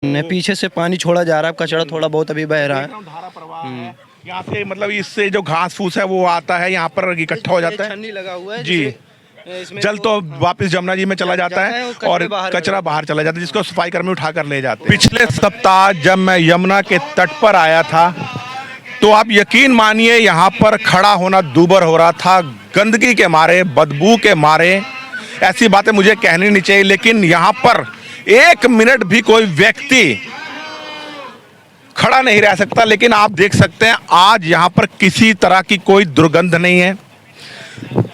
ने पीछे से पानी छोड़ा जा रहा है, कचरा थोड़ा बहुत अभी बह रहा है। धारा प्रवाह है यहाँ से, मतलब इससे जो घास फूस है वो आता है यहाँ पर इकट्ठा हो जाता है। छन्नी लगा हुआ है जी, जल तो वापस जमुना जी में चला जाता है और कचरा बाहर चला जाता है, जिसको सफाई कर्मी उठा कर ले जाते हैं। पिछले सप्ताह जब मैं यमुना के तट पर आया था तो आप यकीन मानिए यहाँ पर खड़ा होना दूभर हो रहा था, गंदगी के मारे, बदबू के मारे। ऐसी बातें मुझे कहनी नहीं चाहिए, लेकिन यहाँ पर एक मिनट भी कोई व्यक्ति खड़ा नहीं रह सकता। लेकिन आप देख सकते हैं आज यहाँ पर किसी तरह की कोई दुर्गंध नहीं है।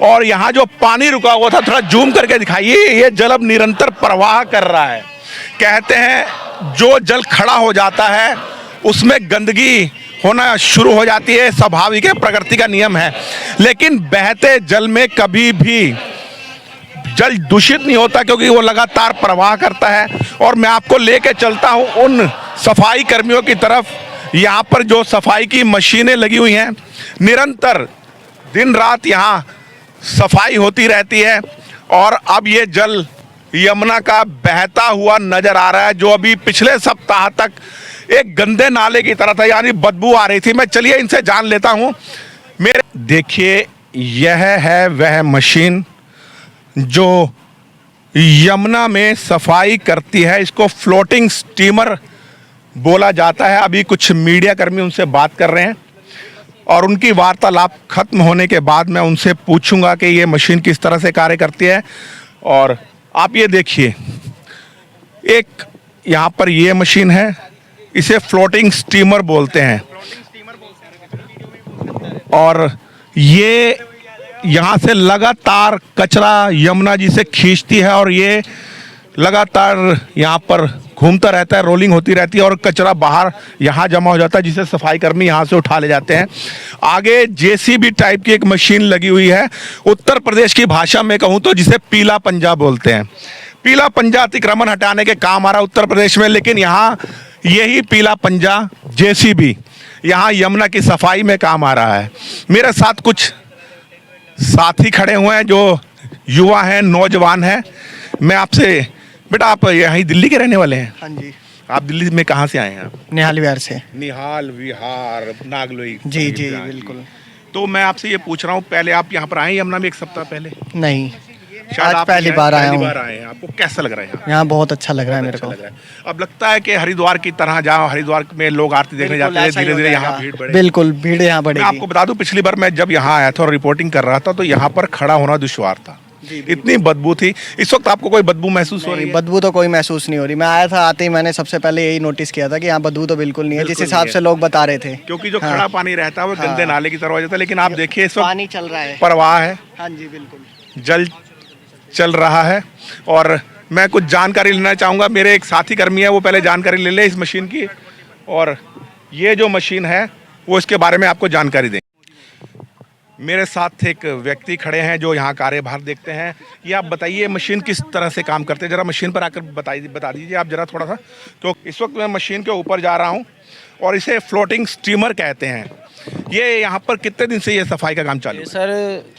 और यहाँ जो पानी रुका हुआ था, थोड़ा जूम करके दिखाइए, ये जल अब निरंतर प्रवाह कर रहा है। कहते हैं जो जल खड़ा हो जाता है उसमें गंदगी होना शुरू हो जाती है, स्वाभाविक है, प्रकृति का नियम है। लेकिन बहते जल में कभी भी जल दूषित नहीं होता, क्योंकि वो लगातार प्रवाह करता है। और मैं आपको लेके चलता हूँ उन सफाई कर्मियों की तरफ। यहाँ पर जो सफाई की मशीनें लगी हुई हैं, निरंतर दिन रात यहाँ सफाई होती रहती है। और अब ये जल यमुना का बहता हुआ नजर आ रहा है, जो अभी पिछले सप्ताह तक एक गंदे नाले की तरह था, यानी बदबू आ रही थी। मैं चलिए इनसे जान लेता हूँ। मेरे देखिए, यह है वह मशीन जो यमुना में सफाई करती है। इसको फ्लोटिंग स्टीमर बोला जाता है। अभी कुछ मीडिया कर्मी उनसे बात कर रहे हैं और उनकी वार्तालाप खत्म होने के बाद मैं उनसे पूछूंगा कि ये मशीन किस तरह से कार्य करती है। और आप ये देखिए, एक यहाँ पर ये मशीन है, इसे फ्लोटिंग स्टीमर बोलते हैं। और ये यहाँ से लगातार कचरा यमुना जी से खींचती है और ये लगातार यहाँ पर घूमता रहता है, रोलिंग होती रहती है और कचरा बाहर यहाँ जमा हो जाता है, जिसे सफाई कर्मी यहाँ से उठा ले जाते हैं। आगे जेसीबी टाइप की एक मशीन लगी हुई है, उत्तर प्रदेश की भाषा में कहूँ तो जिसे पीला पंजा बोलते हैं। पीला पंजा अतिक्रमण हटाने के काम आ रहा है उत्तर प्रदेश में, लेकिन यहाँ यही पीला पंजा जेसीबी यहाँ यमुना की सफाई में काम आ रहा है। मेरे साथ कुछ साथी खड़े हुए हैं जो युवा हैं, नौजवान हैं। मैं आपसे, बेटा आप यहीं दिल्ली के रहने वाले हैं? हाँ जी। आप दिल्ली में कहाँ से आए हैं? निहाल विहार से। निहाल विहार, नागलोई। जी जी बिल्कुल। तो मैं आपसे ये पूछ रहा हूँ, पहले आप यहाँ पर आए यमुना में एक सप्ताह पहले? नहीं, शायद आज आप पहली बार आया हूँ। बार आए हैं। आपको कैसा लग रहा है यहाँ? यहाँ बहुत अच्छा लग रहा है मेरे को। अब लगता है कि हरिद्वार की तरह, जहाँ हरिद्वार में लोग आरती देखने जाते हैं, धीरे धीरे यहाँ भीड़ बढ़ेगी। बिल्कुल, भीड़ यहाँ मैं बढ़ेगी। आपको बता दूं, पिछली बार मैं जब यहाँ आया था और रिपोर्टिंग कर रहा था तो यहाँ पर खड़ा होना दुश्वार था, इतनी बदबू थी। इस वक्त आपको कोई बदबू महसूस हो रही है? बदबू तो कोई महसूस नहीं हो रही। मैं आया था, आते ही मैंने सबसे पहले यही नोटिस किया था कि यहाँ बदबू तो बिल्कुल नहीं है, जिस हिसाब से लोग बता रहे थे। क्योंकि जो खड़ा पानी रहता है वो गंदे नाले की तरह हो जाता है। लेकिन आप देखिए, इस वक्त पानी चल रहा है, प्रवाह है। हाँ जी बिल्कुल, जल चल रहा है। और मैं कुछ जानकारी लेना चाहूँगा, मेरे एक साथी कर्मी है, वो पहले जानकारी ले ले इस मशीन की, और ये जो मशीन है वो इसके बारे में आपको जानकारी दें। मेरे साथ एक व्यक्ति खड़े हैं जो यहाँ कार्यभार देखते हैं। ये आप बताइए मशीन किस तरह से काम करते हैं, जरा मशीन पर आकर बता दीजिए आप जरा थोड़ा सा। तो इस वक्त मैं मशीन के ऊपर जा रहा हूँ और इसे फ्लोटिंग स्टीमर कहते हैं। ये यहाँ पर कितने दिन से ये सफाई का काम चालू है? सर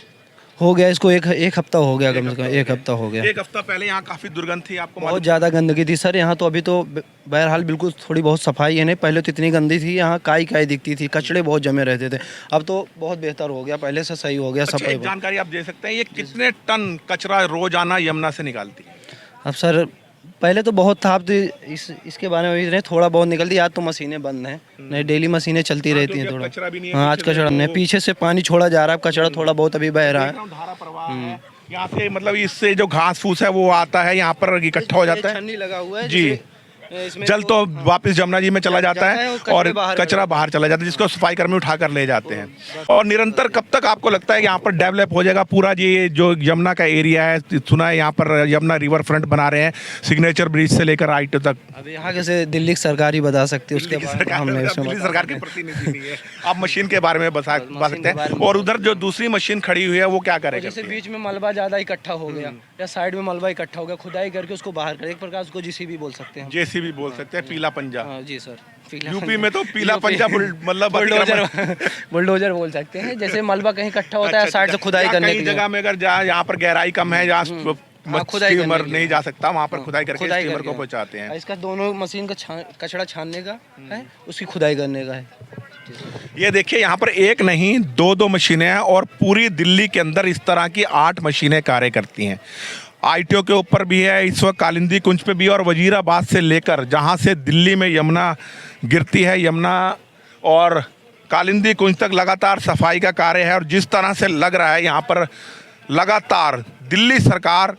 हो गया इसको एक हफ्ता हो गया, कम से कम एक हफ्ता हो गया। एक हफ्ता पहले यहाँ काफ़ी दुर्गंध थी, आपको बहुत ज़्यादा गंदगी थी सर यहाँ तो। अभी तो बहरहाल बिल्कुल थोड़ी बहुत सफाई है। नहीं, पहले तो इतनी गंदी थी, यहाँ काई दिखती थी, कचड़े बहुत जमे रहते थे। अब तो बहुत बेहतर हो गया, पहले से सही हो गया। अच्छा, सफाई जानकारी आप दे सकते हैं ये कितने टन कचरा रोजाना यमुना से निकालती है? अब सर पहले तो बहुत था, अब तो इसके बारे में भी थोड़ा बहुत निकलती है। आज तो मशीनें बंद हैं, नहीं डेली मशीनें चलती रहती हैं थोड़ा। हाँ, आज कचरा नहीं, पीछे से पानी छोड़ा जा रहा है, कचरा थोड़ा बहुत अभी बह रहा है। धारा प्रवाह है यहाँ से, मतलब इससे जो घास फूस है वो आता है यहाँ पर इकट्ठा हो जाता है। छन्नी लगा हुआ है जी, जल तो वापस जमुना जी में चला जाता है और कचरा बाहर चला जाता है, जिसको सफाई कर्मी उठा कर ले जाते हैं। और निरंतर कब तक आपको लगता है कि यहाँ पर डेवलप हो जाएगा पूरा ये जो यमुना का एरिया है? सुना है यहाँ पर यमुना रिवर फ्रंट बना रहे हैं, सिग्नेचर ब्रिज से लेकर आईटी तक। अब यहाँ कैसे दिल्ली की सरकार ही बता सकती है, उसके दिल्ली सरकार के प्रतिनिधि नहीं है। आप मशीन के बारे में बता सकते हैं। और उधर जो दूसरी मशीन खड़ी हुई है वो क्या करेगा? जैसे बीच में मलबा ज़्यादा इकट्ठा हो गया या साइड में मलबा इकट्ठा हो गया, खुदाई करके उसको बाहर कर, एक प्रकार उसको जेसीबी बोल सकते हैं। जेसीबी बोल सकते हैं, पीला पंजा। जी सर, यूपी में तो पीला पंजा मतलब बुलडोजर बोल सकते हैं। जैसे मलबा कहीं इकट्ठा होता है, साइड से खुदाई करने की जगह में अगर यहाँ पर गहराई कम है, जहाँ खुदाई करने स्टीमर के लिए। नहीं जा सकता वहाँ पर, खुदाई करके खुदाई स्टीमर करके, को पहुँचाते हैं। इसका दोनों मशीन का कचड़ा छानने का है, उसकी खुदाई करने का है। ये देखिए यहाँ पर एक नहीं दो मशीनें हैं और पूरी दिल्ली के अंदर इस तरह की 8 मशीनें कार्य करती हैं। आईटीओ के ऊपर भी है, इस वक्त कालिंदी कुंज पे भी, और वजीराबाद से लेकर जहाँ से दिल्ली में यमुना गिरती है, यमुना और कालिंदी कुंज तक लगातार सफाई का कार्य है। और जिस तरह से लग रहा है यहाँ पर लगातार दिल्ली सरकार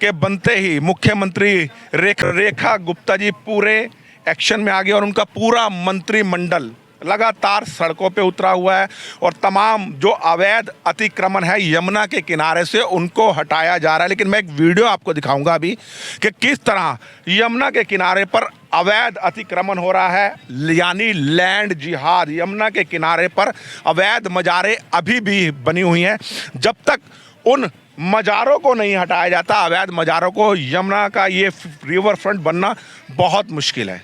के बनते ही मुख्यमंत्री रेखा गुप्ता जी पूरे एक्शन में आ गए और उनका पूरा मंत्रिमंडल लगातार सड़कों पे उतरा हुआ है और तमाम जो अवैध अतिक्रमण है यमुना के किनारे से उनको हटाया जा रहा है। लेकिन मैं एक वीडियो आपको दिखाऊंगा अभी कि किस तरह यमुना के किनारे पर अवैध अतिक्रमण हो रहा है, यानी लैंड जिहाद। यमुना के किनारे पर अवैध मजारें अभी भी बनी हुई हैं। जब तक उन मजारों को नहीं हटाया जाता, अवैध मजारों को, यमुना का ये रिवर फ्रंट बनना बहुत मुश्किल है।